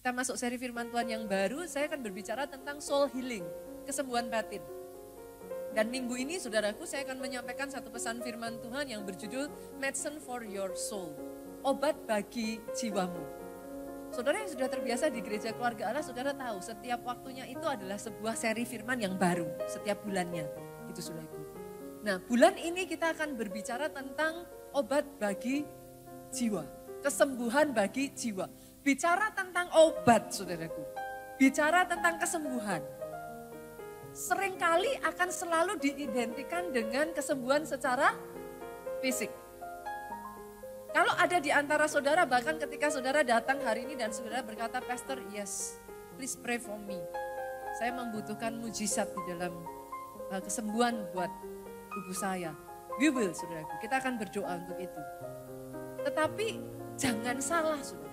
kita masuk seri firman Tuhan yang baru, saya akan berbicara tentang soul healing, kesembuhan batin. Dan minggu ini saudaraku saya akan menyampaikan satu pesan firman Tuhan yang berjudul Medicine for your soul, obat bagi jiwamu. Saudara yang sudah terbiasa di gereja keluarga Allah, saudara tahu setiap waktunya itu adalah sebuah seri firman yang baru, setiap bulannya. Itu saudaraku. Nah bulan ini kita akan berbicara tentang obat bagi jiwa, kesembuhan bagi jiwa. Bicara tentang obat, saudaraku. Bicara tentang kesembuhan. Seringkali akan selalu diidentikan dengan kesembuhan secara fisik. Kalau ada di antara saudara, bahkan ketika saudara datang hari ini dan saudara berkata, Pastor, yes, please pray for me. Saya membutuhkan mujizat di dalam kesembuhan buat tubuh saya. We will, saudaraku. Kita akan berdoa untuk itu. Tetapi jangan salah, saudara.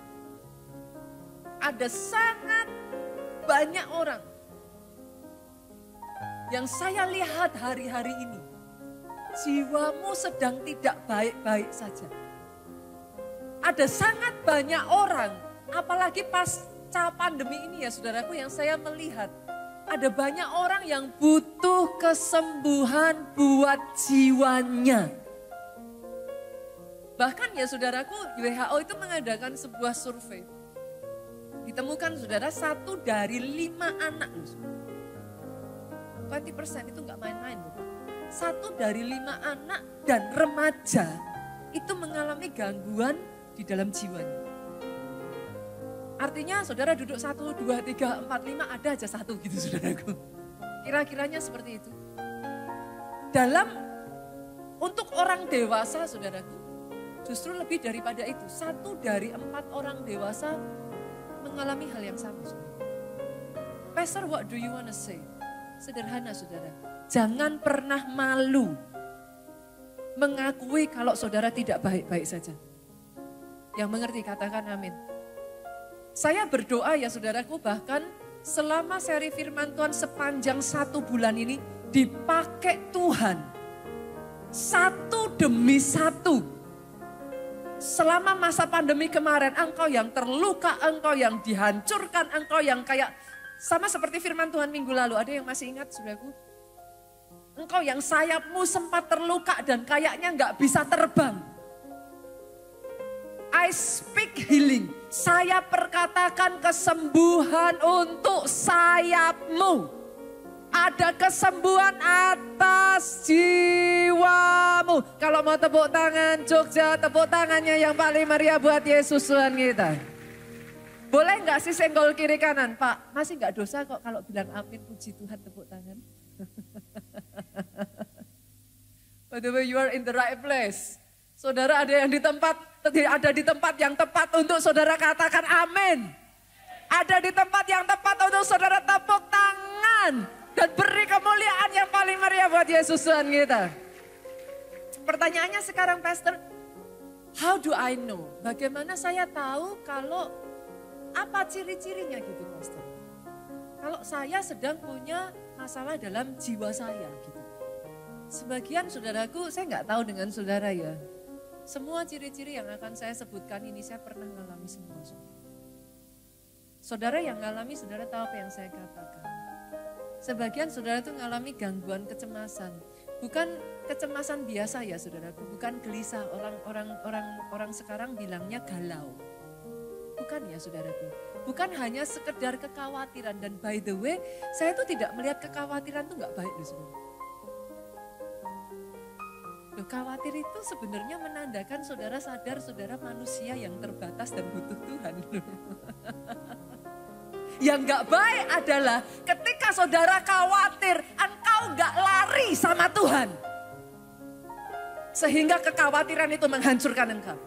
Ada sangat banyak orang yang saya lihat hari-hari ini. Jiwamu sedang tidak baik-baik saja. Ada sangat banyak orang, apalagi pasca pandemi ini ya saudaraku, yang saya melihat. Ada banyak orang yang butuh kesembuhan buat jiwanya. Bahkan ya saudaraku, WHO itu mengadakan sebuah survei. Ditemukan saudara 1 dari 5 anak. 20% itu nggak main-main. 1 dari 5 anak dan remaja itu mengalami gangguan di dalam jiwanya. Artinya saudara duduk 1, 2, 3, 4, 5 ada aja 1 gitu saudaraku. Kira-kiranya seperti itu. Untuk orang dewasa saudaraku, justru lebih daripada itu. 1 dari 4 orang dewasa mengalami hal yang sama. Pastor, what do you want to say? Sederhana saudara, jangan pernah malu mengakui kalau saudara tidak baik-baik saja. Yang mengerti katakan amin. Saya berdoa ya saudaraku, bahkan selama seri firman Tuhan sepanjang 1 bulan ini dipakai Tuhan. 1 demi 1. Selama masa pandemi kemarin, engkau yang terluka, engkau yang dihancurkan, engkau yang kayak sama seperti firman Tuhan minggu lalu. Ada yang masih ingat saudaraku? Engkau yang sayapmu sempat terluka dan kayaknya nggak bisa terbang. I speak healing. Saya perkatakan kesembuhan untuk sayapmu. Ada kesembuhan atas jiwamu. Kalau mau tepuk tangan Jogja, tepuk tangannya yang paling meriah buat Yesus Tuhan kita. Boleh nggak sih senggol kiri kanan? Pak, masih nggak dosa kok kalau bilang amin, puji Tuhan, tepuk tangan. By the way, you are in the right place. Saudara ada di tempat yang tepat untuk saudara katakan amin. Ada di tempat yang tepat untuk saudara tepuk tangan. Dan beri kemuliaan yang paling meriah buat Yesus Tuhan kita. Pertanyaannya sekarang Pastor, how do I know? Bagaimana saya tahu kalau apa ciri-cirinya gitu Pastor? Kalau saya sedang punya masalah dalam jiwa saya gitu. Sebagian saudaraku, saya nggak tahu dengan saudara ya. Semua ciri-ciri yang akan saya sebutkan ini saya pernah mengalami semua. Saudara yang mengalami, saudara tahu apa yang saya katakan. Sebagian saudara itu mengalami gangguan kecemasan. Bukan kecemasan biasa ya saudaraku, bukan gelisah. Orang sekarang bilangnya galau. Bukan ya saudaraku. Bukan hanya sekedar kekhawatiran. Dan by the way, saya itu tidak melihat kekhawatiran itu nggak baik loh saudara. Loh, khawatir itu sebenarnya menandakan saudara sadar saudara manusia yang terbatas dan butuh Tuhan. Yang gak baik adalah ketika saudara khawatir, engkau gak lari sama Tuhan. Sehingga kekhawatiran itu menghancurkan engkau.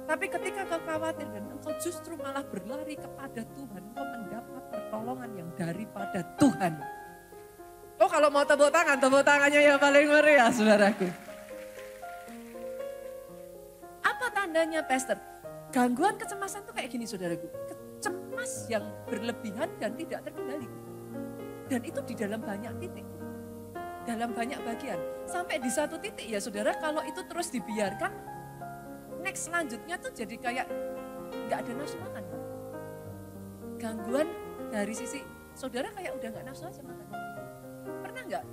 Tapi ketika kau khawatir dan engkau justru malah berlari kepada Tuhan, engkau mendapat pertolongan yang daripada Tuhan. Oh kalau mau tepuk tangannya yang paling meriah saudaraku. Apa tandanya Pastor? Gangguan kecemasan itu kayak gini saudaraku. Cemas yang berlebihan dan tidak terkendali. Dan itu di dalam banyak titik. Dalam banyak bagian. Sampai di satu titik ya saudara, kalau itu terus dibiarkan, next selanjutnya tuh jadi kayak gak ada nafsu makan. gangguan dari sisi saudara kayak udah gak nafsu aja makan. Pernah nggak?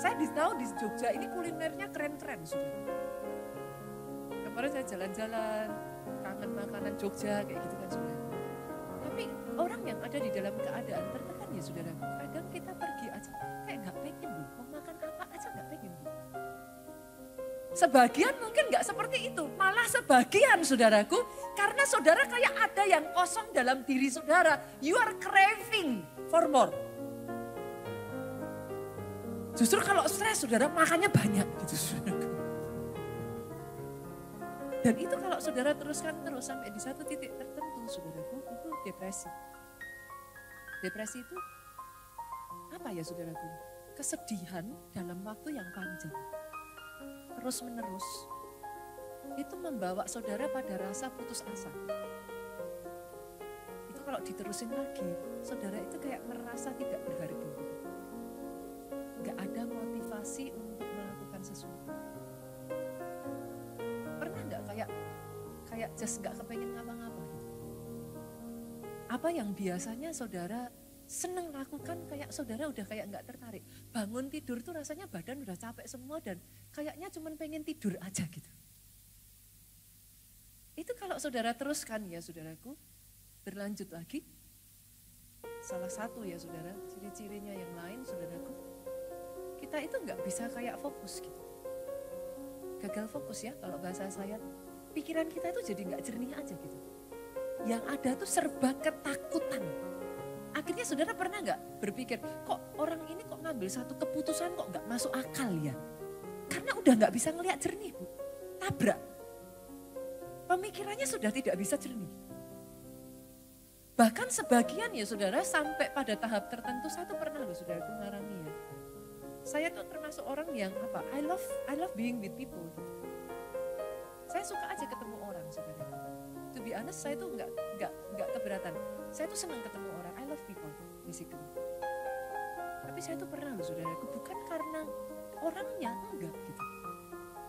Saya tahu di Jogja ini kulinernya keren-keren saudara. Kemarin saya jalan-jalan, kangen makanan Jogja kayak gitu kan saudara. Tapi orang yang ada di dalam keadaan tertekan ya saudara, kadang kita pergi aja kayak gak pengen bu, mau makan apa aja gak pengen bu. Sebagian mungkin gak seperti itu, malah sebagian saudaraku, karena saudara kayak ada yang kosong dalam diri saudara, you are craving for more. Justru kalau stres saudara makannya banyak gitu saudaraku. Dan itu kalau saudara teruskan terus sampai di satu titik tertentu saudaraku, itu depresi. Depresi itu apa ya saudaraku? Kesedihan dalam waktu yang panjang. Terus menerus. Itu membawa saudara pada rasa putus asa. Itu kalau diterusin lagi, saudara itu kayak merasa tidak berharga. Gak ada motivasi untuk melakukan sesuatu. Pernah gak kayak just gak kepengen ngapa-ngapa gitu. Apa yang biasanya saudara seneng lakukan kayak saudara udah kayak gak tertarik. Bangun tidur tuh rasanya badan udah capek semua dan kayaknya cuman pengen tidur aja gitu. Itu kalau saudara teruskan ya saudaraku, berlanjut lagi. Salah satu ya saudara, ciri-cirinya yang lain saudaraku, kita itu gak bisa kayak fokus gitu. Gagal fokus ya kalau bahasa saya. Pikiran kita itu jadi gak jernih aja gitu. Yang ada tuh serba ketakutan. Akhirnya saudara pernah gak berpikir, kok orang ini kok ngambil satu keputusan kok gak masuk akal ya. Karena udah gak bisa ngelihat jernih bu. Tabrak. Pemikirannya sudah tidak bisa jernih. Bahkan sebagian ya saudara sampai pada tahap tertentu, saya tuh pernah loh saudara tuh ngarami ya. Saya tuh termasuk orang yang apa? I love being with people. Saya suka aja ketemu orang saudara. To be honest, saya tuh nggak keberatan. Saya tuh senang ketemu orang. I love people, basically. Tapi saya tuh pernah loh saudaraku, bukan karena orangnya enggak gitu.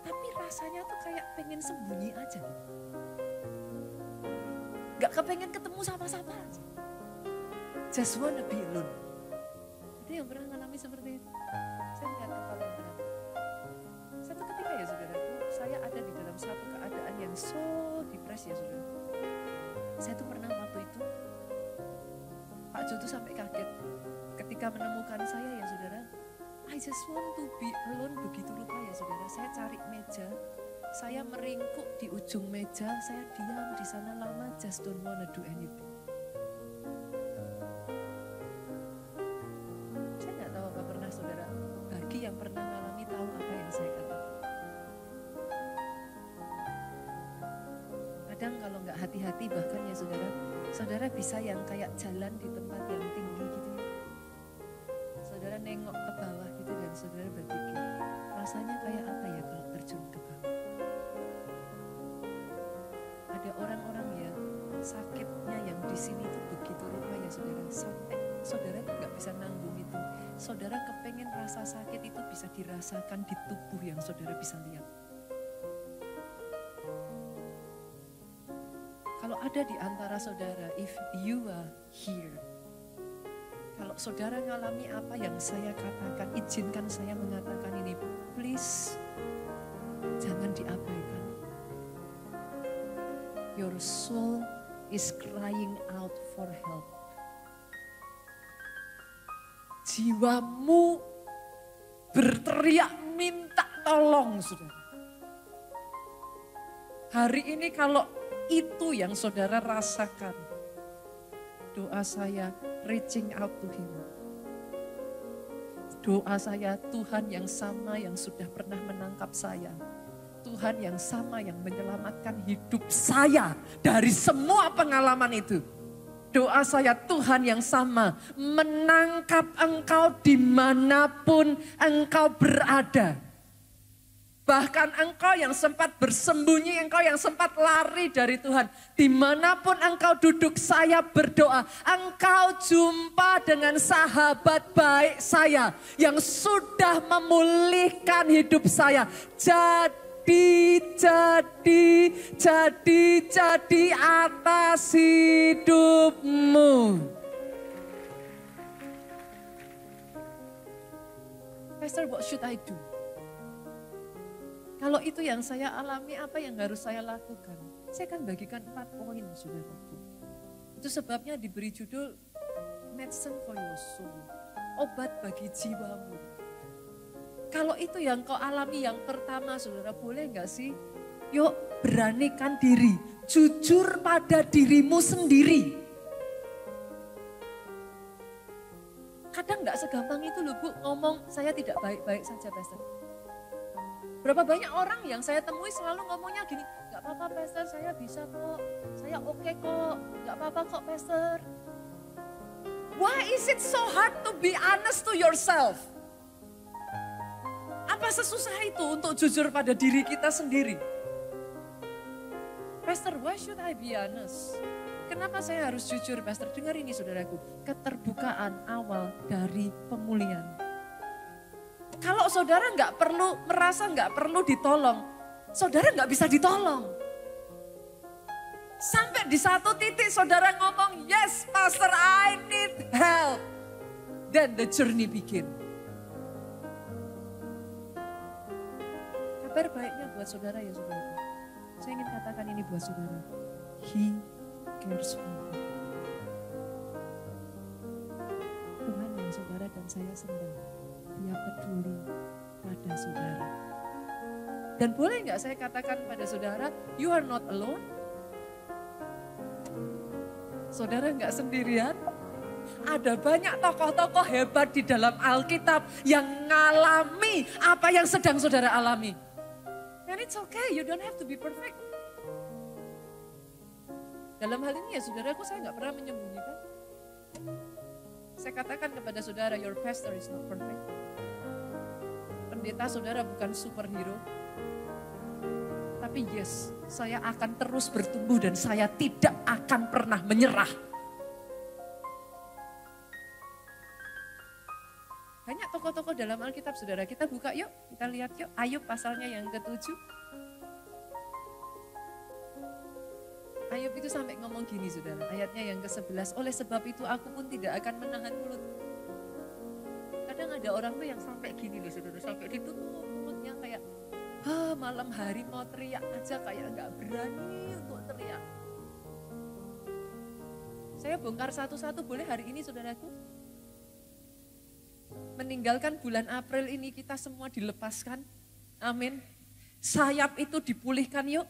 Tapi rasanya tuh kayak pengen sembunyi aja. Gak kepengen ketemu sama-sama aja. Just wanna be alone. Ada yang pernah ngalami seperti itu? Saya lihat kepala yang pernah. Satu ketika ya saudaraku, saya ada di dalam satu keadaan yang so depresi ya saudara. Saya tuh pernah waktu itu, Pak Jo tuh sampai kaget ketika menemukan saya ya saudara. I just want to be alone begitu rupa ya saudara. Saya cari meja, saya meringkuk di ujung meja, saya diam di sana lama, just don't wanna do anything. Saya nggak tahu apa pernah saudara, bagi yang pernah mengalami tahu apa yang saya katakan. Kadang kalau nggak hati-hati bahkan ya saudara, saudara bisa yang kayak jalan di tempat yang tinggi gitu ya. Saudara nengok ke bawah gitu dan saudara berpikir, rasanya kayak apa ya kalau terjun ke bawah. Ada orang-orang ya sakitnya yang di sini tuh begitu rupa ya saudara, sampai saudara tuh nggak bisa nanggung itu. Saudara kepengen rasa sakit itu bisa dirasakan di tubuh yang saudara bisa lihat. Kalau ada di antara saudara, if you are here, kalau saudara ngalami apa yang saya katakan, izinkan saya mengatakan ini, please jangan diabaikan. Your soul is crying out for help. Jiwamu berteriak minta tolong saudara. Hari ini kalau itu yang saudara rasakan, doa saya reaching out to him. Doa saya, Tuhan yang sama yang sudah pernah menangkap saya. Tuhan yang sama yang menyelamatkan hidup saya dari semua pengalaman itu. Doa saya, Tuhan yang sama menangkap engkau dimanapun engkau berada. Bahkan engkau yang sempat bersembunyi, engkau yang sempat lari dari Tuhan. Dimanapun engkau duduk, saya berdoa. Engkau jumpa dengan sahabat baik saya yang sudah memulihkan hidup saya. Jadi atas hidupmu. Pastor, what should I do? Kalau itu yang saya alami, apa yang harus saya lakukan? Saya akan bagikan 4 poin, saudaraku. Itu sebabnya diberi judul Medicine for your soul, obat bagi jiwamu. Kalau itu yang kau alami yang pertama, saudara, boleh gak sih? Yuk beranikan diri, jujur pada dirimu sendiri. Kadang gak segampang itu loh Bu, ngomong saya tidak baik-baik saja, Pastor. Berapa banyak orang yang saya temui selalu ngomongnya gini, gak apa-apa Pastor, saya bisa kok, saya oke kok, gak apa-apa kok Pastor. Why is it so hard to be honest to yourself? Apa sesusah itu untuk jujur pada diri kita sendiri? Pastor, why should I be honest? Kenapa saya harus jujur, Pastor? Dengar ini saudaraku, keterbukaan awal dari pemulihan. Kalau saudara merasa nggak perlu ditolong, saudara nggak bisa ditolong. Sampai di satu titik saudara ngomong, yes Pastor I need help. Then the journey begin. Kabar baiknya buat saudara ya saudara. Saya ingin katakan ini buat saudara. He cares for you. Tuhan yang saudara dan saya sembah. Dia peduli pada saudara. Dan boleh nggak saya katakan pada saudara, you are not alone. Saudara nggak sendirian. Ada banyak tokoh-tokoh hebat di dalam Alkitab yang ngalami apa yang sedang saudara alami. And it's okay, you don't have to be perfect. Dalam hal ini ya saudaraku, saya nggak pernah menyembunyikan. Saya katakan kepada saudara, your pastor is not perfect. Pendeta saudara bukan superhero. Tapi yes, saya akan terus bertumbuh dan saya tidak akan pernah menyerah. Banyak tokoh-tokoh dalam Alkitab saudara, kita buka yuk, kita lihat yuk. Ayub pasalnya yang ke-7. Ayub itu sampai ngomong gini saudara, ayatnya yang ke-11. Oleh sebab itu aku pun tidak akan menahan mulut. Kadang ada orang tuh yang sampai gini loh saudara, sampai ditutup mulutnya kayak malam hari mau teriak aja kayak gak berani untuk teriak. Saya bongkar satu-satu boleh hari ini saudaraku? Meninggalkan bulan April ini kita semua dilepaskan. Amin. Sayap itu dipulihkan yuk.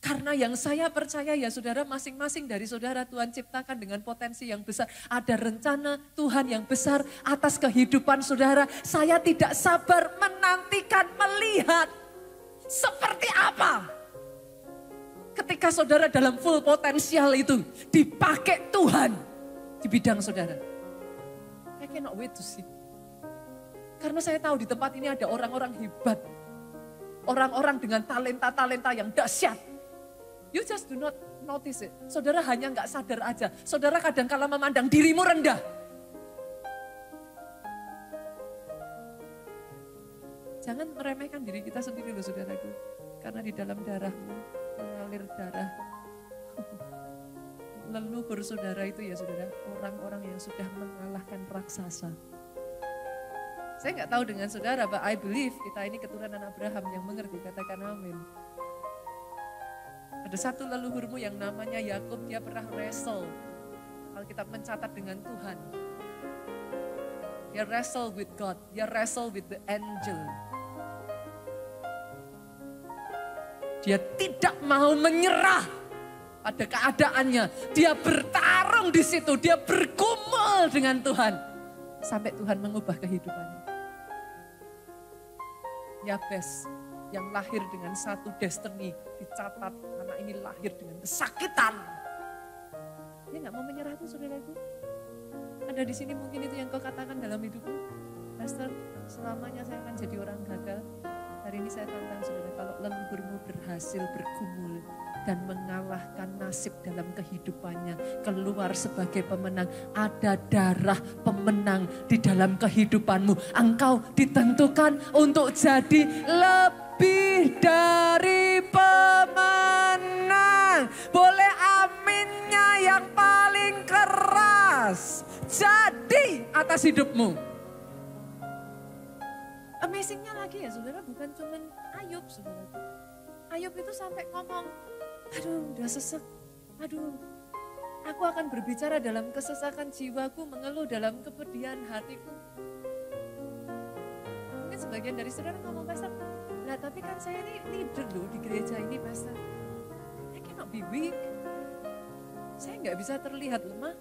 Karena yang saya percaya ya saudara, masing-masing dari saudara Tuhan ciptakan dengan potensi yang besar. Ada rencana Tuhan yang besar atas kehidupan saudara. Saya tidak sabar menantikan melihat seperti apa ketika saudara dalam full potensial itu dipakai Tuhan di bidang saudara. I cannot wait to see. Karena saya tahu di tempat ini ada orang-orang hebat. Orang-orang dengan talenta-talenta yang dahsyat. You just do not notice it. Saudara hanya nggak sadar aja. Saudara kadang-kala memandang dirimu rendah. Jangan meremehkan diri kita sendiri loh saudaraku. Karena di dalam darahmu mengalir darah. Leluhur saudara itu ya saudara, orang-orang yang sudah mengalahkan raksasa. Saya nggak tahu dengan saudara, but I believe kita ini keturunan Abraham yang mengerti, katakan amin. Ada satu leluhurmu yang namanya Yakub, dia pernah wrestle. Alkitab mencatat dengan Tuhan. Dia wrestle with God, dia wrestle with the angel. Dia tidak mau menyerah pada keadaannya. Dia bertarung di situ, dia bergumul dengan Tuhan. Sampai Tuhan mengubah kehidupannya. Yabes yang lahir dengan satu destiny, dicatat anak ini lahir dengan kesakitan. Dia gak mau menyerah tuh saudaraku. Ada di sini mungkin itu yang kau katakan dalam hidupmu. Pastor, selamanya saya akan jadi orang gagal. Hari ini saya tantang saudara, kalau leluhurmu berhasil bergumul dan mengalahkan nasib dalam kehidupannya, keluar sebagai pemenang, ada darah pemenang di dalam kehidupanmu. Engkau ditentukan untuk jadi lebih dari pemenang. Boleh aminnya yang paling keras jadi atas hidupmu. Amazingnya lagi ya saudara, bukan cuman Ayub saudara. Ayub itu sampai ngomong, aduh udah sesek, aduh aku akan berbicara dalam kesesakan jiwaku, mengeluh dalam kepedihan hatiku. Mungkin sebagian dari saudara ngomong, pastor, nah tapi kan saya ini leader loh di gereja ini pastor. I cannot be weak. Saya nggak bisa terlihat lemah.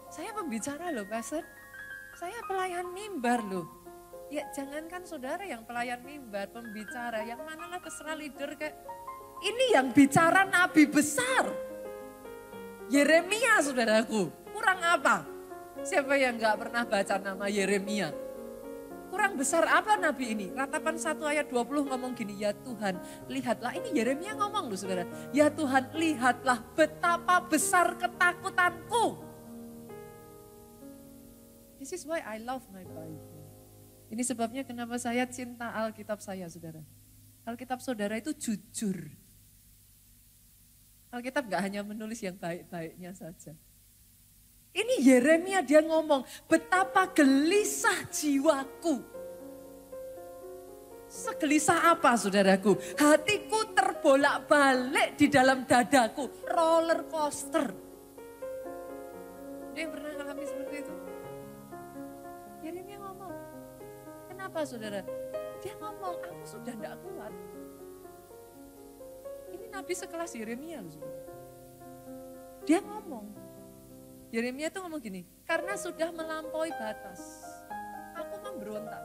Saya pembicara loh pastor. Saya pelayan mimbar loh. Ya jangankan saudara yang pelayan mimbar, pembicara, yang manalah terserah leader kayak. Ini yang bicara nabi besar. Yeremia saudaraku, kurang apa? Siapa yang gak pernah baca nama Yeremia? Kurang besar apa nabi ini? Ratapan 1 ayat 20 ngomong gini, ya Tuhan lihatlah, ini Yeremia ngomong loh saudara. Ya Tuhan lihatlah betapa besar ketakutanku. This is why I love my Bible. Ini sebabnya kenapa saya cinta Alkitab saya saudara. Alkitab saudara itu jujur. Alkitab gak hanya menulis yang baik-baiknya saja. Ini Yeremia dia ngomong, betapa gelisah jiwaku. Segelisah apa saudaraku? Hatiku terbolak-balik di dalam dadaku, roller coaster. Dia yang pernah mengalami seperti itu? Yeremia ngomong, kenapa saudara? Dia ngomong, aku sudah tidak kuat. Ini nabi sekelas Yeremia loh saudara. Dia ngomong, Yeremia tuh ngomong gini, karena sudah melampaui batas, aku memberontak.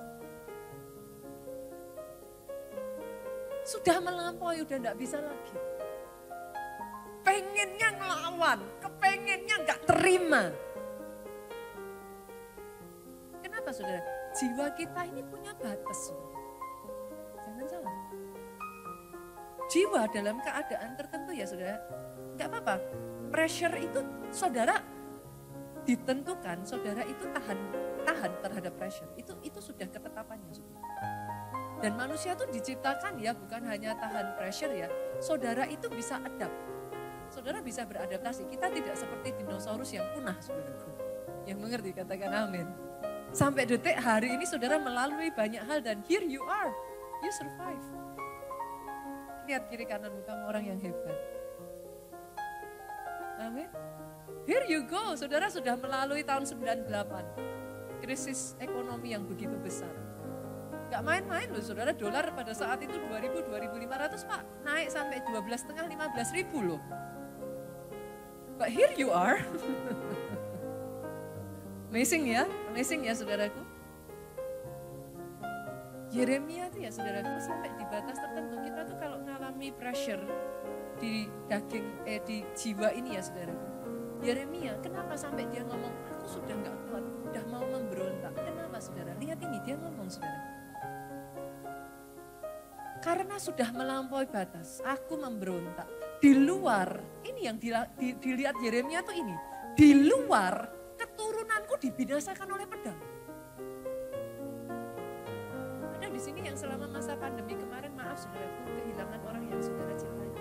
Sudah melampaui, udah gak bisa lagi. Pengennya ngelawan, kepengennya gak terima. Kenapa saudara? Jiwa kita ini punya batas. Saudara. Jangan salah. Jiwa dalam keadaan tertentu ya saudara, gak apa-apa. Pressure itu saudara ditentukan, saudara itu tahan terhadap pressure. Itu sudah ketetapannya saudara. Dan manusia itu diciptakan ya bukan hanya tahan pressure ya. Saudara itu bisa adapt. Saudara bisa beradaptasi. Kita tidak seperti dinosaurus yang punah saudaraku. Yang mengerti katakan amin. Sampai detik hari ini saudara melalui banyak hal dan here you are. You survive. Lihat kiri kananmu, kamu orang yang hebat. Amin. Here you go, saudara sudah melalui tahun 98. Krisis ekonomi yang begitu besar. Gak main-main loh saudara, dolar pada saat itu 2.000-2.500 Pak. Naik sampai 12,5-15.000 loh. But here you are. Amazing ya saudaraku. Yeremia tuh ya saudaraku sampai di batas tertentu. Kita tuh kalau mengalami pressure di daging, di jiwa ini ya saudaraku. Yeremia, kenapa sampai dia ngomong, aku sudah gak kuat, udah mau memberontak. Kenapa saudara? Lihat ini, dia ngomong saudara. Karena sudah melampaui batas, aku memberontak. Di luar, ini yang dilihat Yeremia tuh ini. Di luar, keturunanku dibinasakan oleh pedang. Ada di sini yang selama masa pandemi kemarin, maaf saudaraku, kehilangan orang yang saudara cintai.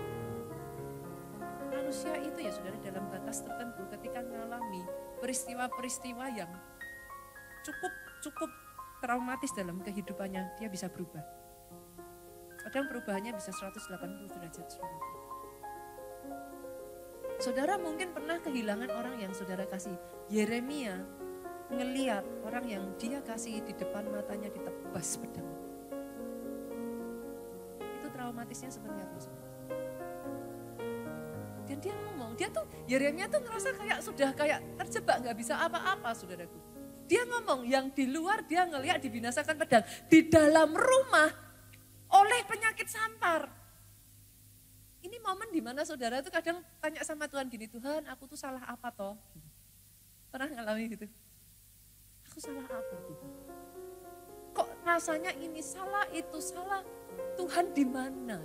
Manusia itu ya saudara dalam batas tertentu ketika mengalami peristiwa-peristiwa yang cukup traumatis dalam kehidupannya, dia bisa berubah. Kadang perubahannya bisa 180 derajat. Saudara mungkin pernah kehilangan orang yang saudara kasih. Yeremia ngeliat orang yang dia kasih di depan matanya ditebas pedang. Itu traumatisnya seperti apa saudara? Dan dia ngomong, Yeremia tuh ngerasa sudah kayak terjebak, gak bisa apa-apa saudaraku. Dia ngomong yang di luar dia ngeliat dibinasakan pedang. Di dalam rumah oleh penyakit sampar. Ini momen dimana saudara tuh kadang tanya sama Tuhan gini, Tuhan aku tuh salah apa toh? Pernah ngalami gitu? Aku salah apa gitu? Kok rasanya ini salah, itu salah, Tuhan di mana?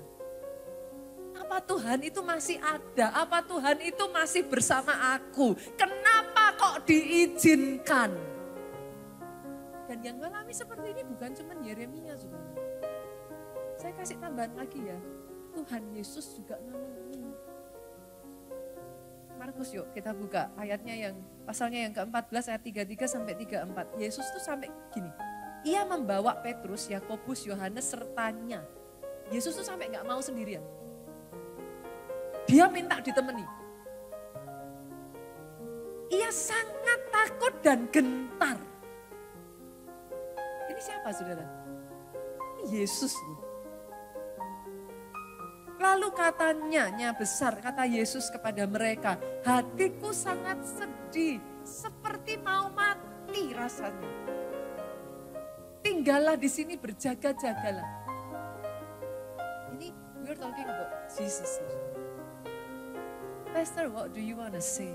Apa Tuhan itu masih ada? Apa Tuhan itu masih bersama aku? Kenapa kok diizinkan? Dan yang ngalami seperti ini bukan cuma Yeremia saudara. Saya kasih tambahan lagi ya, Tuhan Yesus juga ngalami. Markus yuk kita buka ayatnya yang pasalnya yang ke-14 ayat 33 sampai 34. Yesus tuh sampai gini, Ia membawa Petrus, Yakobus, Yohanes sertanya. Yesus tuh sampai nggak mau sendirian. Dia minta ditemani. Ia sangat takut dan gentar. Ini siapa saudara? Ini Yesus. Lalu katanya besar, kata Yesus kepada mereka, hatiku sangat sedih, seperti mau mati rasanya. Tinggallah di sini berjaga-jagalah. Ini we're talking about Jesus. Pastor, what do you want to say?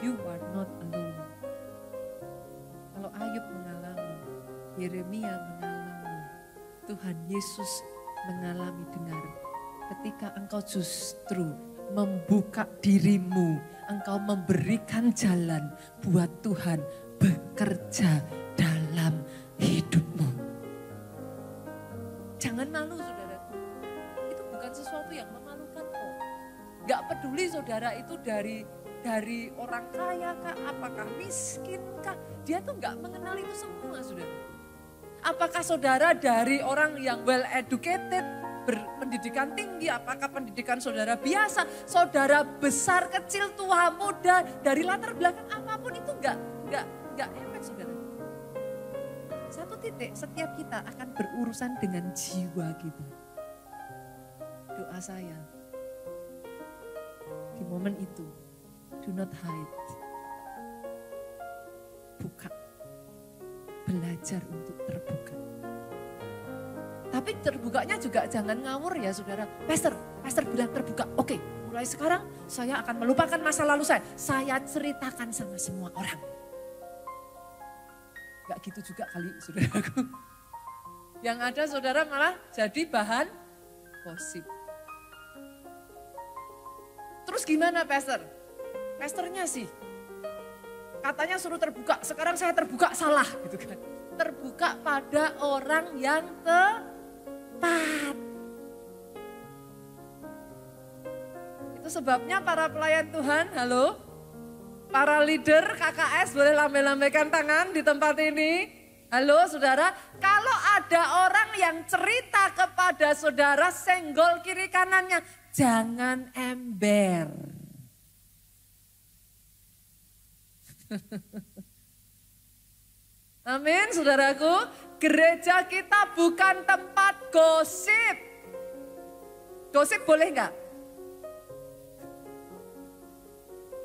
You are not alone. Kalau Ayub mengalami, Yeremia mengalami, Tuhan Yesus mengalami, dengar. Ketika engkau justru membuka dirimu, engkau memberikan jalan buat Tuhan bekerja dalam hidupmu. Jangan malu saudara, itu bukan sesuatu yang memalukan kok. Gak peduli saudara itu dari orang kaya kah, apakah miskin kah, dia tuh gak mengenal itu semua saudara. Apakah saudara dari orang yang well educated, berpendidikan tinggi, apakah pendidikan saudara biasa, saudara besar, kecil, tua, muda, dari latar belakang apapun itu enggak efek saudara. Satu titik, setiap kita akan berurusan dengan jiwa kita. Doa saya, di momen itu, do not hide. Buka, belajar untuk terbuka. Tapi terbukanya juga jangan ngawur ya saudara. Pastor bilang terbuka. Oke, mulai sekarang saya akan melupakan masa lalu saya. Saya ceritakan sama semua orang. Gak gitu juga kali saudaraku. Yang ada saudara malah jadi bahan gosip. Terus gimana pastor? Pastornya sih katanya suruh terbuka. Sekarang saya terbuka salah gitu kan. Terbuka pada orang yang tepat. Itu sebabnya para pelayan Tuhan, halo, para leader KKS boleh lambai-lambaikan tangan di tempat ini. Halo saudara, kalau ada orang yang cerita kepada saudara senggol kiri kanannya, jangan ember. Amin saudaraku, gereja kita bukan tempat gosip. Gosip boleh enggak?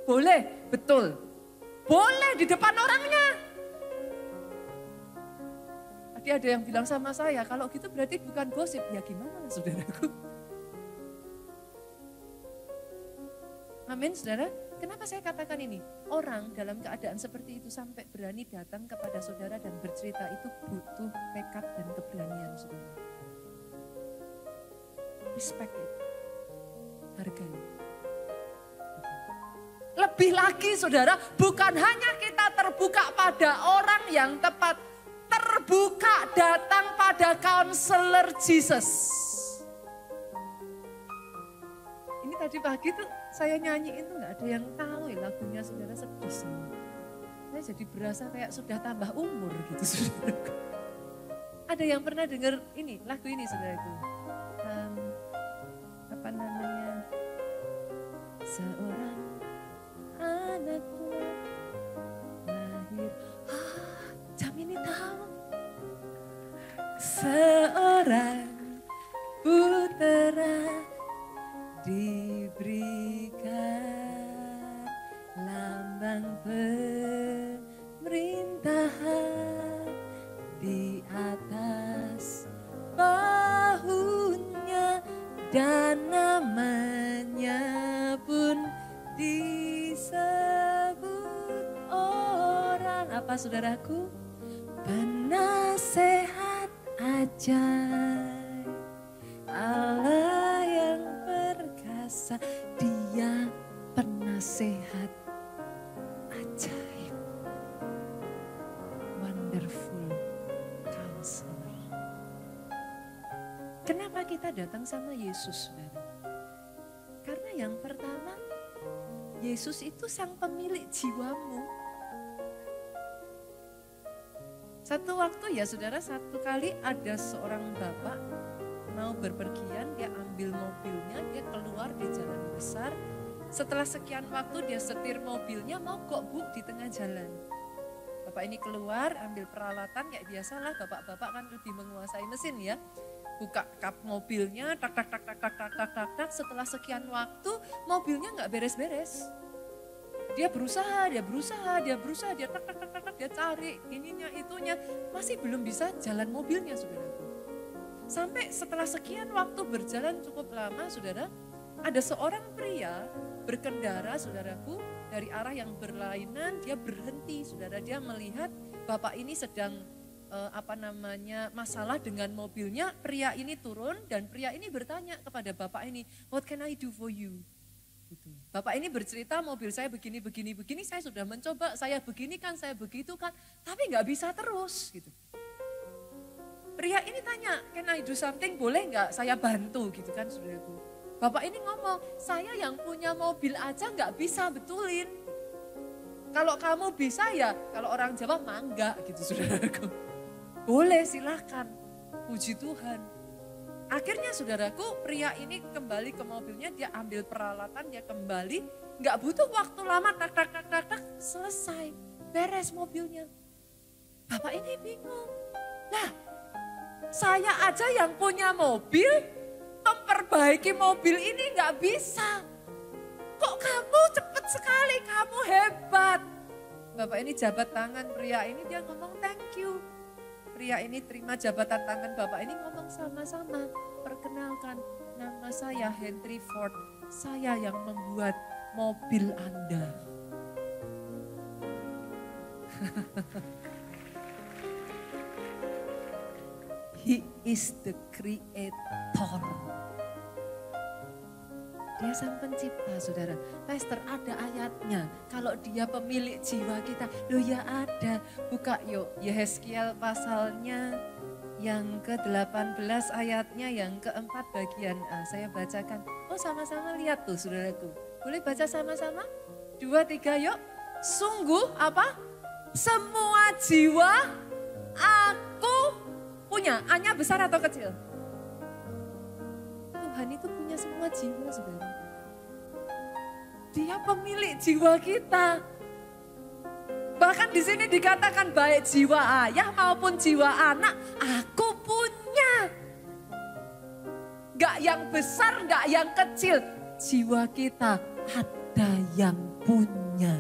Boleh, betul. Boleh di depan orangnya. Tadi ada yang bilang sama saya, kalau gitu berarti bukan gosip. Ya gimana saudaraku? Amin saudara. Kenapa saya katakan ini? Orang dalam keadaan seperti itu sampai berani datang kepada saudara dan bercerita itu butuh tekad dan keberanian saudara. Respect it. Hargai. Lebih lagi saudara, bukan hanya kita terbuka pada orang yang tepat. Terbuka datang pada counselor Jesus. Ini tadi pagi tuh saya nyanyiin tuh gak ada yang tahu ya lagunya saudara, sedih semua. Saya jadi berasa kayak sudah tambah umur gitu saudaraku. Ada yang pernah dengar ini, lagu ini saudaraku? Apa namanya? Seorang anak lahir. Jam ini tahu. Seorang putera diberikan lambang pemerintahan di atas bahunya dan namanya pun disebut orang apa saudaraku? Penasehat ajaib, Allah yang perkasa, dia penasehat ajaib. Wonderful counselor. Kenapa kita datang sama Yesus, saudara? Karena yang pertama, Yesus itu sang pemilik jiwamu. Satu waktu ya saudara, satu kali ada seorang bapak mau berpergian, dia ambil mobilnya, dia keluar di jalan besar. Setelah sekian waktu dia setir mobilnya, mogok Bu di tengah jalan. Bapak ini keluar, ambil peralatan, kayak biasalah bapak-bapak kan lebih menguasai mesin ya. Buka kap mobilnya, tak. Setelah sekian waktu, mobilnya nggak beres-beres. Dia berusaha, dia tak, dia cari ininya, itunya. Masih belum bisa jalan mobilnya, saudaraku. Sampai setelah sekian waktu berjalan cukup lama, saudara, ada seorang pria berkendara, saudaraku, dari arah yang berlainan, dia berhenti, saudara. Dia melihat bapak ini sedang masalah dengan mobilnya. Pria ini turun dan pria ini bertanya kepada bapak ini, "What can I do for you?" Gitu. Bapak ini bercerita, mobil saya begini, saya sudah mencoba, saya begini kan, saya begitu kan, tapi nggak bisa terus gitu. Pria ini tanya, "Can I do something? Boleh nggak saya bantu?" Gitu kan, saudaraku. Bapak ini ngomong, "Saya yang punya mobil aja nggak bisa betulin. Kalau kamu bisa ya," kalau orang Jawa mangga gitu, saudaraku. "Boleh, silakan." Puji Tuhan. Akhirnya saudaraku, pria ini kembali ke mobilnya, dia ambil peralatan, dia kembali. Nggak butuh waktu lama, tak, selesai. Beres mobilnya. Bapak ini bingung. Lah, saya aja yang punya mobil, memperbaiki mobil ini nggak bisa. Kok kamu cepat sekali, kamu hebat. Bapak ini jabat tangan pria ini, dia ngomong thank you. Pria ini terima jabatan tangan bapak ini, ngomong sama-sama. Perkenalkan, nama saya Henry Ford, saya yang membuat mobil Anda. He is the creator. Dia sang pencipta, saudara. Pastor, ada ayatnya. Kalau dia pemilik jiwa kita, loh ya ada. Buka yuk, Yehezkiel pasalnya yang ke-18 ayatnya yang ke-4 bagian A. Saya bacakan. Oh sama-sama lihat tuh saudaraku. Boleh baca sama-sama? 2, 3 yuk. Sungguh apa? Semua jiwa aku punya. A-nya besar atau kecil? Tuhan itu punya semua jiwa, saudara. Dia pemilik jiwa kita. Bahkan di sini dikatakan baik jiwa ayah maupun jiwa anak, aku punya. Gak yang besar, gak yang kecil. Jiwa kita ada yang punya.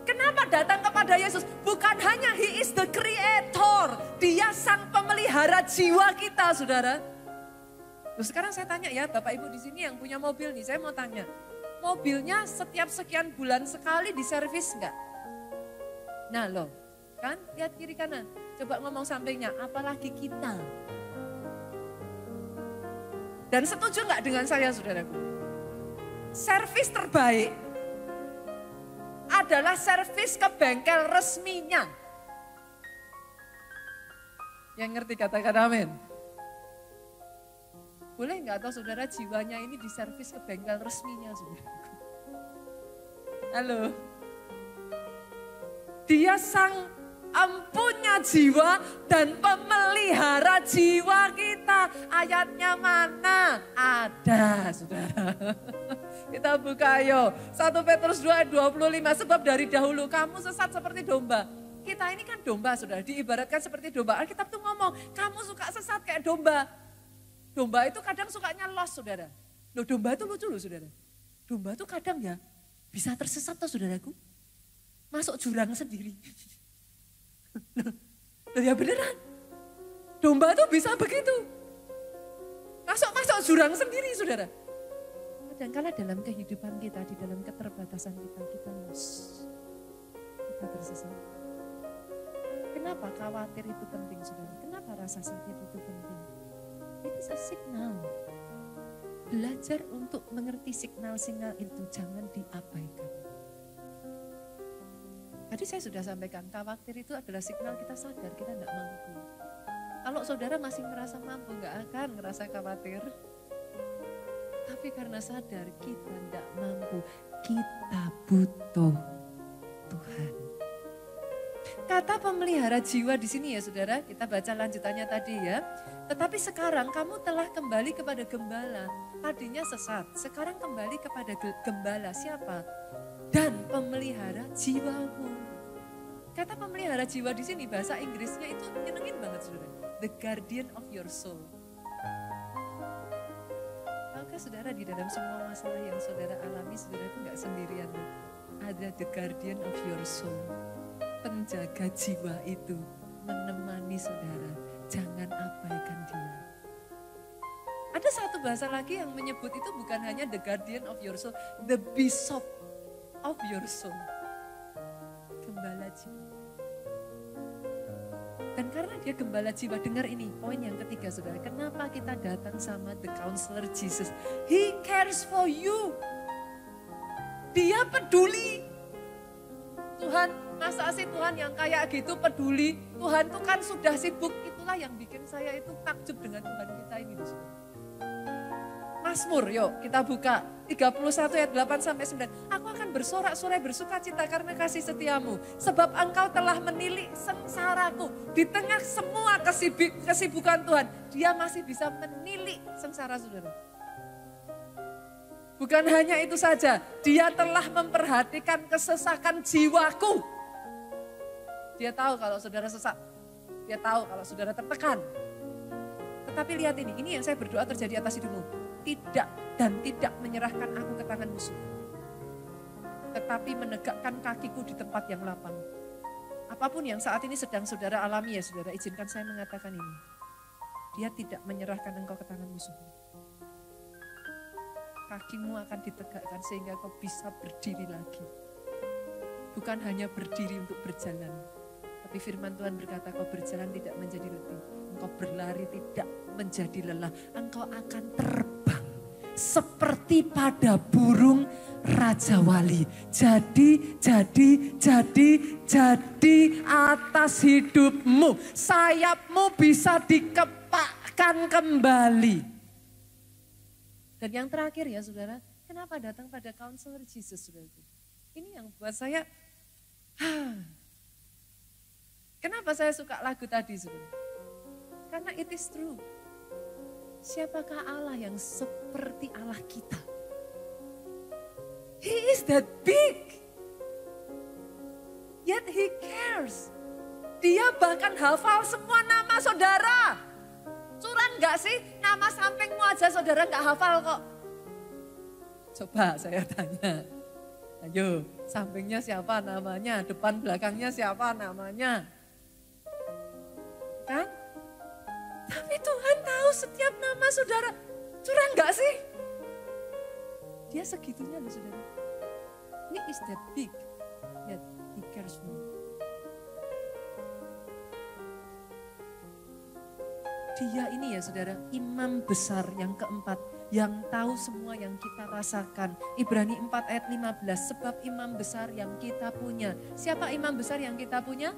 Kenapa datang kepada Yesus? Bukan hanya He is the creator. Dia sang pemelihara jiwa kita, saudara. Loh, sekarang saya tanya ya, Bapak Ibu di sini yang punya mobil nih, saya mau tanya. Mobilnya setiap sekian bulan sekali diservis enggak? Nah loh, kan lihat kiri kanan. Coba ngomong sampingnya, apalagi kita. Dan setuju enggak dengan saya, saudaraku? Servis terbaik adalah servis ke bengkel resminya. Yang ngerti katakan amin. Boleh nggak atau saudara jiwanya ini diservis ke bengkel resminya, saudara? Halo. Dia sang empunya jiwa dan pemelihara jiwa kita. Ayatnya mana? Ada, saudara. Kita buka ayo. 1 Petrus 2 ayat 25. Sebab dari dahulu kamu sesat seperti domba. Kita ini kan domba, saudara. Diibaratkan seperti domba. Alkitab tuh ngomong, kamu suka sesat kayak domba. Domba itu kadang sukanya lost, saudara. Loh, domba itu lucu loh, saudara. Domba itu kadang ya bisa tersesat tuh, saudaraku. Masuk jurang sendiri. Loh ya beneran. Domba itu bisa begitu. Masuk jurang sendiri, saudara. Kadang-kala dalam kehidupan kita, di dalam keterbatasan kita, kita lost. Kita tersesat. Kenapa khawatir itu penting, saudara? Kenapa rasa sakit itu penting? Itu signal. Belajar untuk mengerti signal-signal itu, jangan diabaikan. Tadi saya sudah sampaikan, khawatir itu adalah signal kita sadar kita tidak mampu. Kalau saudara masih merasa mampu, nggak akan ngerasa khawatir. Tapi karena sadar kita tidak mampu, kita butuh Tuhan. Kata pemelihara jiwa di sini ya saudara, kita baca lanjutannya tadi ya. Tetapi sekarang kamu telah kembali kepada gembala. Tadinya sesat, sekarang kembali kepada gembala. Siapa? Dan pemelihara jiwamu. Kata pemelihara jiwa di sini bahasa Inggrisnya itu nyenengin banget saudara. The guardian of your soul. Tahukah saudara di dalam semua masalah yang saudara alami, saudara itu gak sendirian. Ada the guardian of your soul. Penjaga jiwa itu menemani saudara, jangan abaikan dia. Ada satu bahasa lagi yang menyebut itu bukan hanya the guardian of your soul, the bishop of your soul. Gembala jiwa. Dan karena dia gembala jiwa, dengar ini poin yang ketiga saudara, kenapa kita datang sama the counselor Jesus? He cares for you. Dia peduli. Tuhan, masa sih Tuhan yang kayak gitu peduli? Tuhan tuh kan sudah sibuk. Itulah yang bikin saya itu takjub dengan Tuhan kita ini. Mazmur, yuk kita buka 31 ayat 8 sampai 9. Aku akan bersorak-sorai bersuka cita karena kasih setiamu. Sebab engkau telah menilik sengsaraku. Di tengah semua kesibukan Tuhan, dia masih bisa menilik sengsara saudara. Bukan hanya itu saja, dia telah memperhatikan kesesakan jiwaku. Dia tahu kalau saudara sesak, dia tahu kalau saudara tertekan. Tetapi lihat ini yang saya berdoa terjadi atas hidupmu. Tidak dan tidak menyerahkan aku ke tangan musuh. Tetapi menegakkan kakiku di tempat yang lapang. Apapun yang saat ini sedang saudara alami ya saudara, izinkan saya mengatakan ini. Dia tidak menyerahkan engkau ke tangan musuh. Kakimu akan ditegakkan sehingga kau bisa berdiri lagi. Bukan hanya berdiri untuk berjalan. Tapi firman Tuhan berkata kau berjalan tidak menjadi letih. Engkau berlari tidak menjadi lelah. Engkau akan terbang seperti pada burung Raja Wali. Jadi atas hidupmu. Sayapmu bisa dikepakkan kembali. Dan yang terakhir ya saudara, kenapa datang pada counselor Jesus saudara? Ini yang buat saya, kenapa saya suka lagu tadi saudara? Karena it is true. Siapakah Allah yang seperti Allah kita? He is that big. Yet he cares. Dia bahkan hafal semua nama saudara. Curang gak sih? Nama sampingmu aja saudara gak hafal kok. Coba saya tanya. Ayo, sampingnya siapa namanya? Depan belakangnya siapa namanya? Kan? Tapi Tuhan tahu setiap nama saudara. Curang gak sih? Dia segitunya loh saudara. He is that big. Yet he cares for you. Dia ini ya saudara, imam besar yang keempat, yang tahu semua yang kita rasakan. Ibrani 4 ayat 15, sebab imam besar yang kita punya. Siapa imam besar yang kita punya?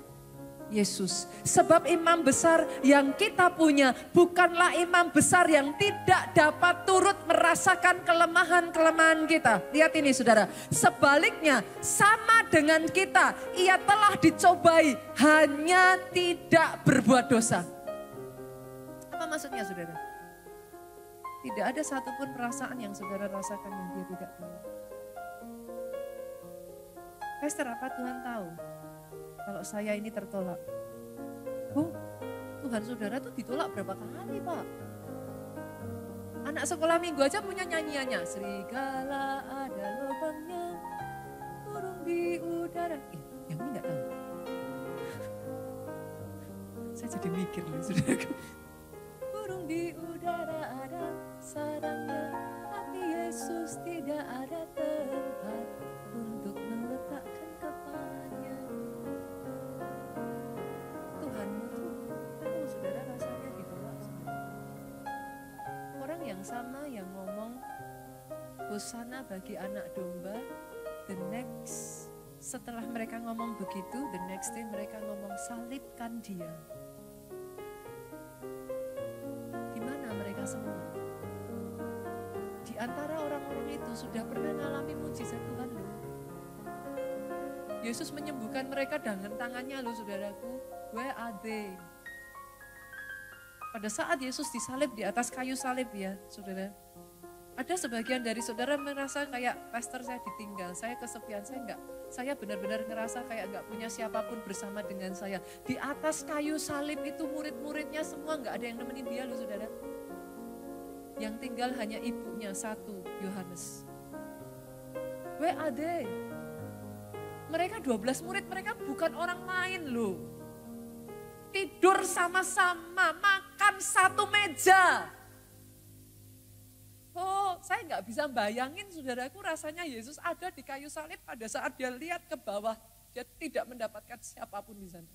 Yesus. Sebab imam besar yang kita punya bukanlah imam besar yang tidak dapat turut merasakan kelemahan-kelemahan kita. Lihat ini saudara, sebaliknya sama dengan kita, ia telah dicobai hanya tidak berbuat dosa. Apa maksudnya saudara? Tidak ada satupun perasaan yang saudara rasakan yang dia tidak tahu. Pastor, apa Tuhan tahu kalau saya ini tertolak? Oh, Tuhan saudara tuh ditolak berapa kali Pak? Anak sekolah minggu aja punya nyanyiannya. Serigala ada lubangnya, burung di udara. Yang ini gak tahu. Saya jadi mikir loh saudara. Burung di udara ada sarangnya, tapi Yesus tidak ada tempat untuk meletakkan kepalanya. Tuhanmu tuh tahu saudara rasanya ditolak. Orang yang sama yang ngomong hosana bagi anak domba, the next setelah mereka ngomong begitu, the next day mereka ngomong salibkan dia. Semua. Di antara orang-orang itu sudah pernah mengalami mujizat Tuhan loh. Yesus menyembuhkan mereka dengan tangannya loh saudaraku. Where are they? Pada saat Yesus disalib di atas kayu salib ya saudara. Ada sebagian dari saudara merasa kayak pastor saya ditinggal, saya kesepian, saya benar-benar ngerasa kayak nggak punya siapapun bersama dengan saya. Di atas kayu salib itu murid-muridnya semua nggak ada yang nemenin dia loh saudara. Yang tinggal hanya ibunya satu, Yohanes. Where are they? Mereka 12 murid, mereka bukan orang lain loh. Tidur sama-sama, makan satu meja. Oh, saya nggak bisa bayangin saudaraku rasanya Yesus ada di kayu salib pada saat dia lihat ke bawah. Dia tidak mendapatkan siapapun di sana.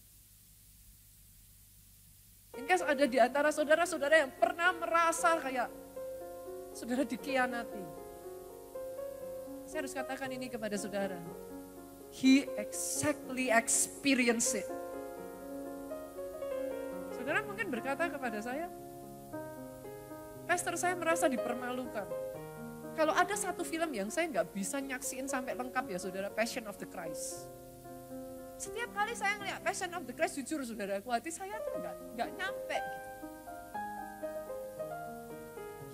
Mungkin ada di antara saudara-saudara yang pernah merasa kayak saudara dikhianati. Saya harus katakan ini kepada saudara. He exactly experienced it. Saudara mungkin berkata kepada saya, pastor saya merasa dipermalukan. Kalau ada satu film yang saya nggak bisa nyaksiin sampai lengkap ya saudara, Passion of the Christ. Setiap kali saya ngeliat Passion of the Christ, jujur saudaraku, hati saya tuh nggak nyampe gitu.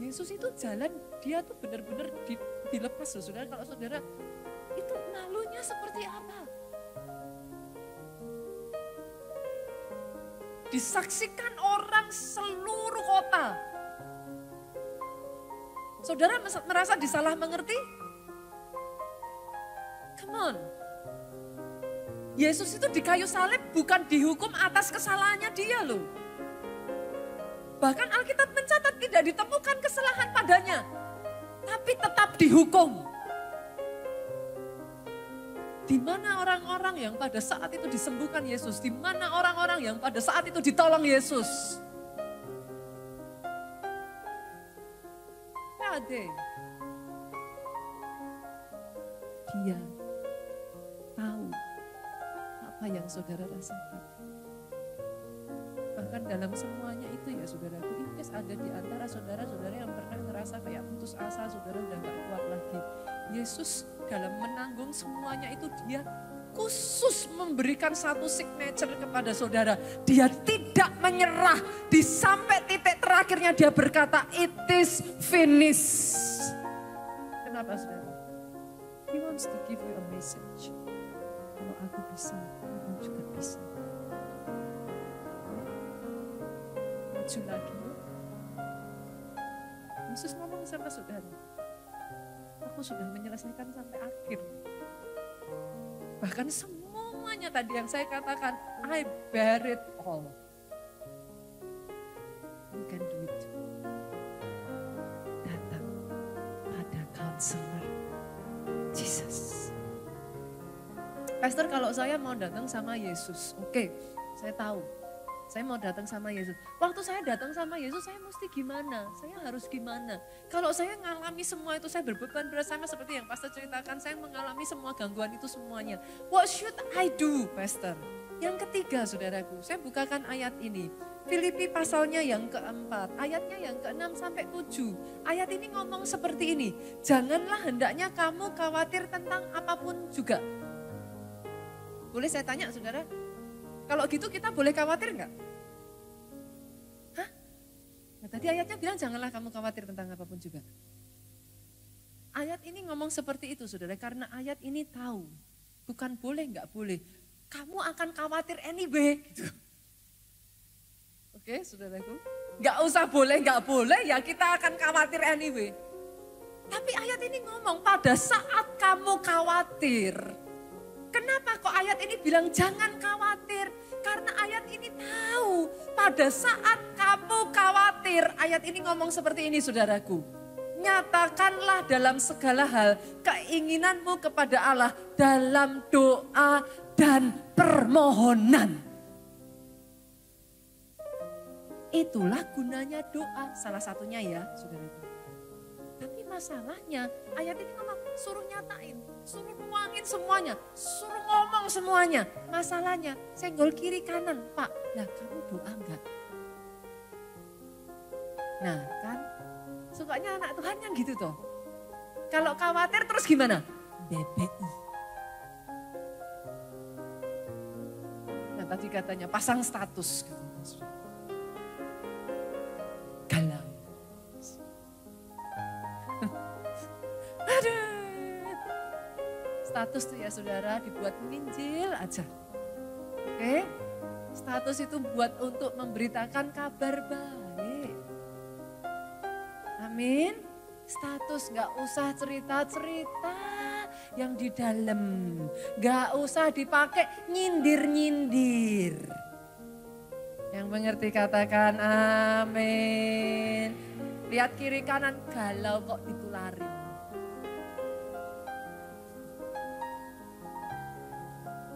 Yesus itu jalan, dia tuh benar-benar dilepas loh saudara. Kalau saudara, itu malunya seperti apa? Disaksikan orang seluruh kota. Saudara merasa disalah mengerti? Come on. Yesus itu di kayu salib bukan dihukum atas kesalahannya dia loh. Bahkan Alkitab mencatat tidak ditemukan kesalahan padanya. Tapi tetap dihukum. Di mana orang-orang yang pada saat itu disembuhkan Yesus? Di mana orang-orang yang pada saat itu ditolong Yesus? Dia tahu apa yang saudara rasakan. Bahkan dalam semuanya itu ya saudaraku, Inggris ada di antara saudara-saudara yang pernah ngerasa kayak putus asa, saudara udah gak kuat lagi. Yesus dalam menanggung semuanya itu dia khusus memberikan satu signature kepada saudara. Dia tidak menyerah, di sampai titik terakhirnya dia berkata, it is finished. Kenapa saudara? He wants to give you a message. Kalau aku bisa, kamu juga bisa. Maju lagi. Yesus ngomong sama saudara, aku sudah menyelesaikan sampai akhir. Bahkan semuanya tadi yang saya katakan, I bear it all. You can do it too. Datang pada counselor Jesus. Pastor, kalau saya mau datang sama Yesus, oke, saya tahu. Saya mau datang sama Yesus. Waktu saya datang sama Yesus, saya mesti gimana? Saya harus gimana? Kalau saya mengalami semua itu, saya berbeban bersama seperti yang Pastor ceritakan, saya mengalami semua gangguan itu semuanya. What should I do, Pastor? Yang ketiga, saudaraku, saya bukakan ayat ini. Filipi pasalnya yang keempat, ayatnya yang ke-6 sampai 7. Ayat ini ngomong seperti ini, janganlah hendaknya kamu khawatir tentang apapun juga. Boleh saya tanya, saudara? Kalau gitu kita boleh khawatir enggak? Hah? Nah, tadi ayatnya bilang janganlah kamu khawatir tentang apapun juga. Ayat ini ngomong seperti itu saudara, karena ayat ini tahu. Bukan boleh enggak boleh. Kamu akan khawatir anyway. Gitu. Oke saudaraku. Enggak usah boleh enggak boleh ya kita akan khawatir anyway. Tapi ayat ini ngomong pada saat kamu khawatir. Kenapa kok ayat ini bilang jangan khawatir? Karena ayat ini tahu pada saat kamu khawatir. Ayat ini ngomong seperti ini saudaraku. Nyatakanlah dalam segala hal keinginanmu kepada Allah dalam doa dan permohonan. Itulah gunanya doa, salah satunya ya saudaraku. Tapi masalahnya ayat ini ngomong suruh nyatain, suruh nuangin semuanya, suruh ngomong semuanya. Masalahnya senggol kiri kanan, Pak, lah kamu doa enggak? Nah kan, sukanya anak Tuhan yang gitu toh. Kalau khawatir terus gimana? BBI. tadi katanya pasang status. Galau. Aduh. Status tuh ya saudara dibuat menginjil aja. Oke? Status itu buat untuk memberitakan kabar baik. Amin. Status gak usah cerita-cerita yang di dalam. Gak usah dipakai nyindir-nyindir. Yang mengerti katakan amin. Lihat kiri kanan galau kok ditularin.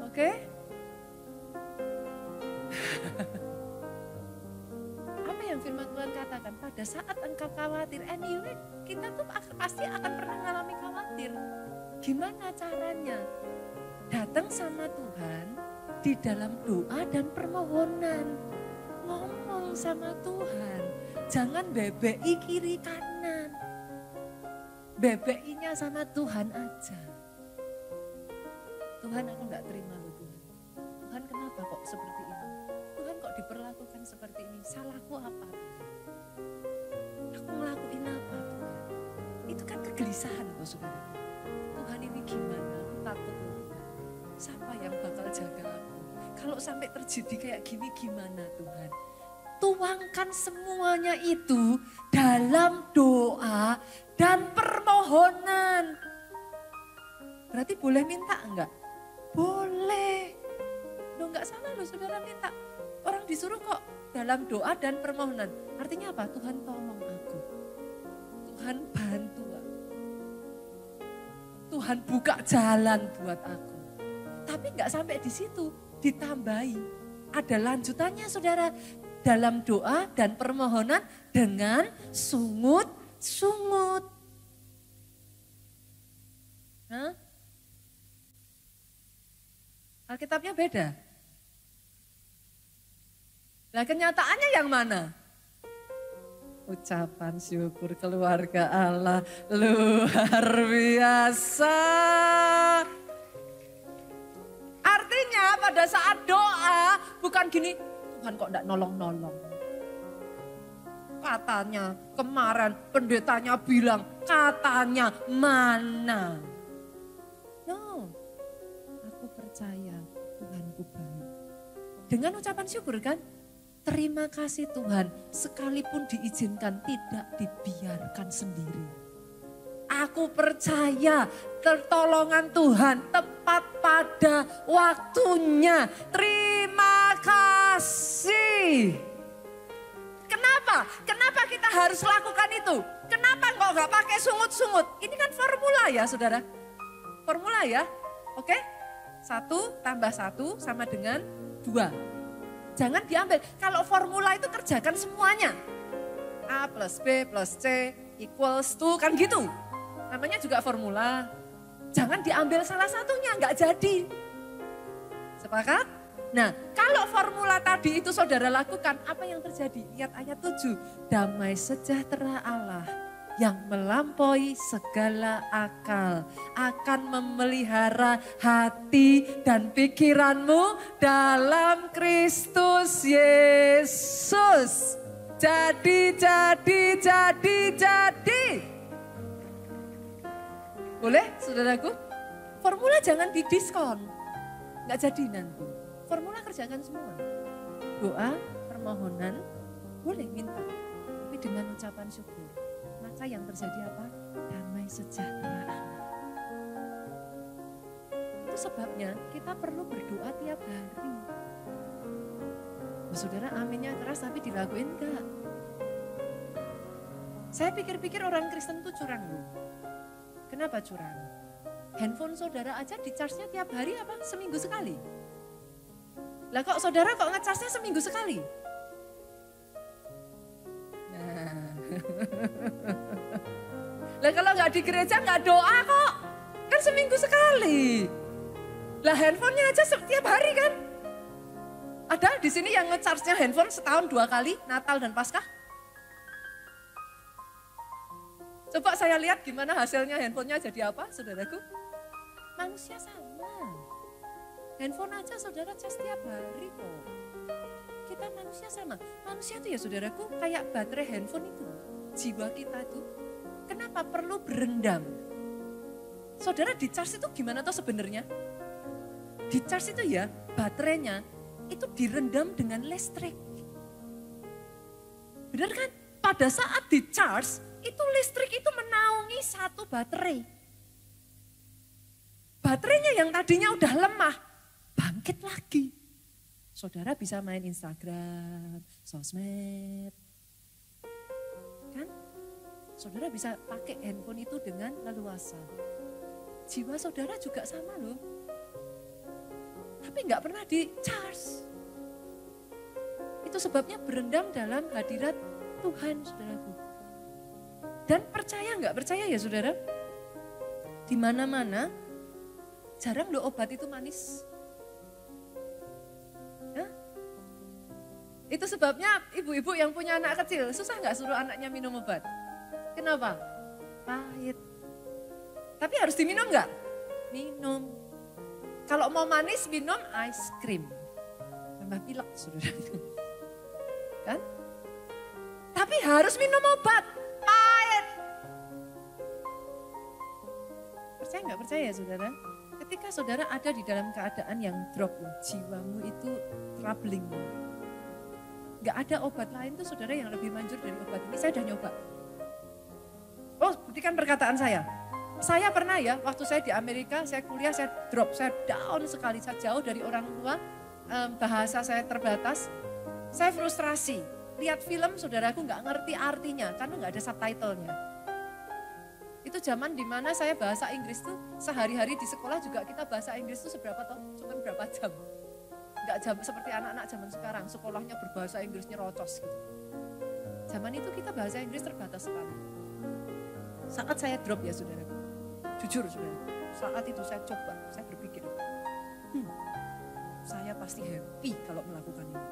Oke? Apa yang firman Tuhan katakan? Pada saat engkau khawatir, anyway kita tuh pasti akan pernah mengalami khawatir. Gimana caranya? Datang sama Tuhan di dalam doa dan permohonan. Ngomong sama Tuhan. Jangan bebeki kiri kanan. Bebekinya sama Tuhan aja. Tuhan aku gak terima loh Tuhan. Tuhan kenapa kok seperti ini? Tuhan kok diperlakukan seperti ini? Salahku apa Tuhan? Aku ngelakuin apa Tuhan? Itu kan kegelisahan loh saudara. Tuhan ini gimana? Aku takut loh Tuhan. Siapa yang bakal jaga aku? Kalau sampai terjadi kayak gini gimana Tuhan? Tuangkan semuanya itu dalam doa dan permohonan. Berarti boleh minta enggak? Boleh. Loh enggak salah loh saudara minta. Orang disuruh kok dalam doa dan permohonan. Artinya apa? Tuhan tolong aku. Tuhan bantu aku. Tuhan buka jalan buat aku. Tapi enggak sampai di situ. Ditambahi. Ada lanjutannya saudara. Dalam doa dan permohonan dengan sungut-sungut. Hah? Alkitabnya beda. Nah kenyataannya yang mana? Ucapan syukur keluarga Allah luar biasa. Artinya pada saat doa bukan gini, Tuhan kok enggak nolong-nolong. Katanya kemarin pendetanya bilang katanya mana. No, aku percaya Tuhanku baik. Dengan ucapan syukur kan, terima kasih Tuhan sekalipun diizinkan tidak dibiarkan sendiri. Aku percaya pertolongan Tuhan tepat pada waktunya. Terima kasih. Kenapa? Kenapa kita harus lakukan itu? Kenapa kok nggak pakai sungut-sungut? Ini kan formula ya saudara. Formula ya. Oke? 1 tambah 1 sama dengan 2. Jangan diambil. Kalau formula itu kerjakan semuanya. A plus B plus C equals to kan gitu. Namanya juga formula. Jangan diambil salah satunya, nggak jadi. Sepakat? Nah, kalau formula tadi itu saudara lakukan, apa yang terjadi? Lihat ayat 7. Damai sejahtera Allah yang melampaui segala akal akan memelihara hati dan pikiranmu dalam Kristus Yesus. Jadi. Boleh saudaraku? Formula jangan didiskon. Nggak jadi nanti. Formula kerjakan semua. Doa, permohonan, boleh minta. Tapi dengan ucapan syukur. Maka yang terjadi apa? Damai sejahtera Allah. Itu sebabnya kita perlu berdoa tiap hari. Saudara aminnya keras tapi dilakuin enggak? Saya pikir-pikir orang Kristen itu curang loh. Kenapa curang? Handphone saudara aja di-charge-nya tiap hari apa? Seminggu sekali. Lah kok saudara kok nge-charge-nya seminggu sekali? Nah. Lah kalau nggak di gereja nggak doa kok. Kan seminggu sekali. Lah handphonenya aja setiap hari kan? Ada di sini yang nge-charge-nya handphone setahun 2 kali, Natal dan Paskah? Coba saya lihat gimana hasilnya handphonenya jadi apa, saudaraku? Manusia sama. Handphone aja saudara cas setiap hari kok. Kita manusia sama. Manusia itu ya saudaraku kayak baterai handphone itu. Jiwa kita itu kenapa perlu berendam? Saudara di charge itu gimana tuh sebenarnya? Di charge itu ya baterainya itu direndam dengan listrik. Benar kan? Pada saat di charge itu listrik itu menaungi satu baterai. Baterainya yang tadinya udah lemah bangkit lagi. Saudara bisa main Instagram, sosmed. Kan? Saudara bisa pakai handphone itu dengan leluasa. Jiwa saudara juga sama loh. Tapi nggak pernah di charge. Itu sebabnya berendam dalam hadirat Tuhan, saudaraku. Dan percaya nggak percaya ya saudara? Di mana-mana jarang loh obat itu manis. Itu sebabnya ibu-ibu yang punya anak kecil, susah nggak suruh anaknya minum obat? Kenapa? Pahit. Tapi harus diminum nggak? Minum. Kalau mau manis, minum ice cream. Tambah pilek, saudara. Kan? Tapi harus minum obat. Pahit. Percaya nggak percaya, saudara? Ketika saudara ada di dalam keadaan yang drop, jiwamu itu troubling. Gak ada obat lain tuh saudara yang lebih manjur dari obat ini. Saya udah nyoba. Oh, buktikan perkataan saya. Saya pernah ya, waktu saya di Amerika, saya kuliah, saya drop, saya down sekali. Saya jauh dari orang tua, bahasa saya terbatas. Saya frustrasi. Lihat film saudaraku gak ngerti artinya, karena gak ada subtitlenya. Itu zaman dimana saya bahasa Inggris tuh, sehari-hari di sekolah juga kita bahasa Inggris tuh seberapa tahun, cuma berapa jam. Enggak seperti anak-anak zaman sekarang, sekolahnya berbahasa Inggrisnya rocos gitu. Zaman itu kita bahasa Inggris terbatas sekali. Saat saya drop ya saudara, jujur saudara, saat itu saya coba, saya berpikir, saya pasti happy kalau melakukan ini.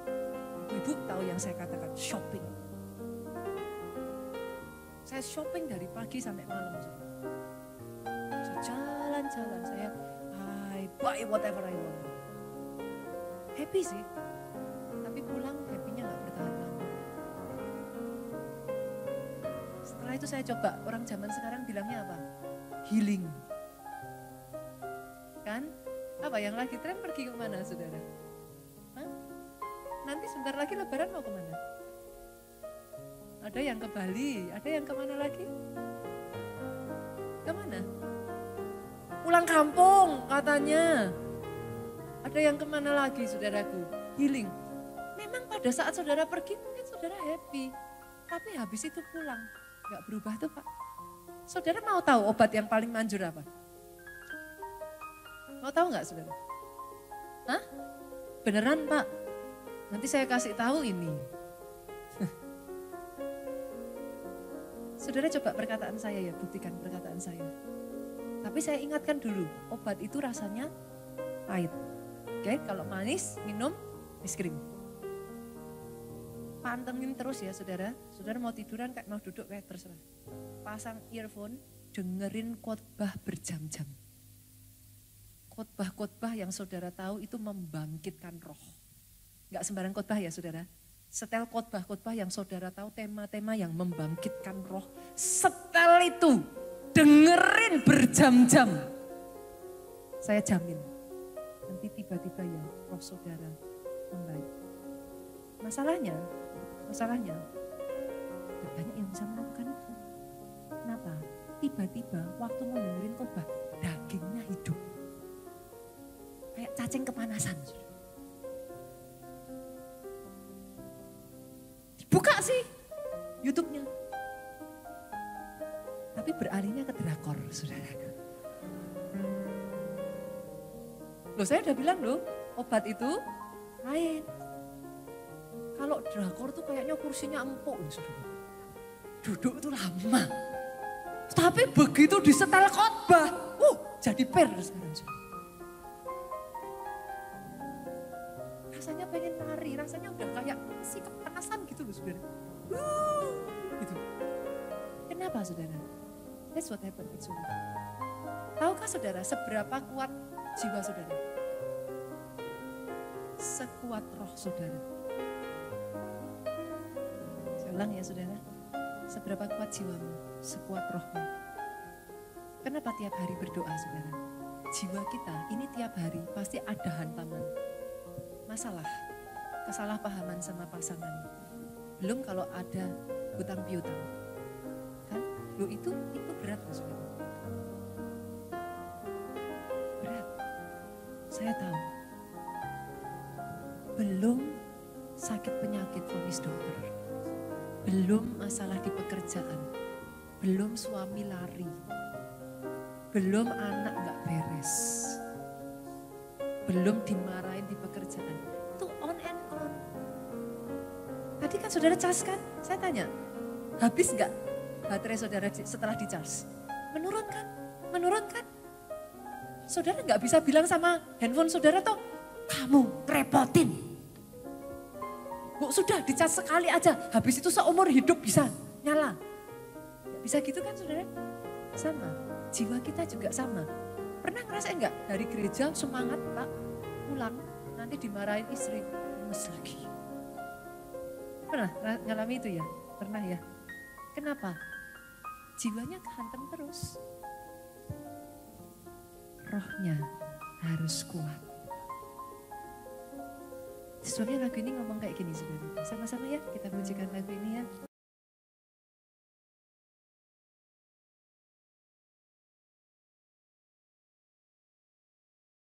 Ibu tahu yang saya katakan, shopping. Saya shopping dari pagi sampai malam. Saya jalan-jalan, I buy whatever I want. Happy sih, tapi pulang happy-nya gak bertahan lama. Setelah itu saya coba, orang zaman sekarang bilangnya apa? Healing. Kan? Apa yang lagi tren pergi kemana saudara? Hah? Nanti sebentar lagi lebaran mau kemana? Ada yang ke Bali, ada yang kemana lagi? Kemana? Pulang kampung katanya. Ada yang kemana lagi saudaraku? Healing. Memang pada saat saudara pergi mungkin saudara happy. Tapi habis itu pulang. Gak berubah tuh Pak. Saudara mau tahu obat yang paling manjur apa? Mau tahu gak saudara? Hah? Beneran Pak? Nanti saya kasih tahu ini. Saudara coba perkataan saya ya, buktikan perkataan saya. Tapi saya ingatkan dulu, obat itu rasanya pahit. Oke, kalau manis, minum es krim. Pantengin terus ya saudara. Saudara mau tiduran kayak mau duduk kayak terserah. Pasang earphone, dengerin khotbah berjam-jam. Khotbah-khotbah yang saudara tahu itu membangkitkan roh. Enggak sembarang khotbah ya saudara. Setel khotbah-khotbah yang saudara tahu tema-tema yang membangkitkan roh. Setel itu, dengerin berjam-jam. Saya jamin. Nanti tiba-tiba ya roh saudara membaik. Masalahnya banyak yang bisa melakukan itu. Kenapa? Tiba-tiba waktu mau dengerin khotbah, dagingnya hidup. Kayak cacing kepanasan. Dibuka sih YouTube-nya. Tapi beralihnya ke drakor, saudara. Loh saya udah bilang loh, obat itu lain. Kalau drakor tuh kayaknya kursinya empuk loh saudara. Duduk itu lama. Tapi begitu disetel khotbah, jadi per sekarang. Rasanya pengen lari, rasanya udah kayak si kepanasan gitu loh saudara. Gitu. Kenapa saudara? That's what happened actually. Tahukah saudara seberapa kuat jiwa saudara? kuat roh saudara? Saya ulang ya saudara. Seberapa kuat jiwamu, sekuat rohmu. Kenapa tiap hari berdoa saudara? Jiwa kita ini tiap hari pasti ada hantaman. Masalah, kesalahpahaman sama pasangan. Belum kalau ada hutang piutang. Kan? Loh itu berat loh saudara. Berat. Saya tahu. Belum sakit penyakit vonis dokter. Belum masalah di pekerjaan. Belum suami lari. Belum anak gak beres. Belum dimarahin di pekerjaan. Itu on and on. Tadi kan saudara cas kan? Saya tanya, habis gak baterai saudara setelah di charge? Menurun kan? Menurun kan? Saudara gak bisa bilang sama handphone saudara tuh, kamu repotin. Bu sudah di charge sekali aja, habis itu seumur hidup bisa nyala. Gak bisa gitu kan saudara? Sama. Jiwa kita juga sama. Pernah ngerasain enggak dari gereja semangat Pak, pulang nanti dimarahin istri, lemes lagi. Pernah ngalami itu ya? Pernah ya? Kenapa? Jiwanya kehantam terus. Rohnya harus kuat. Sebabnya lagu ini ngomong kayak gini sebenarnya. Sama-sama ya kita pujikan lagu ini ya.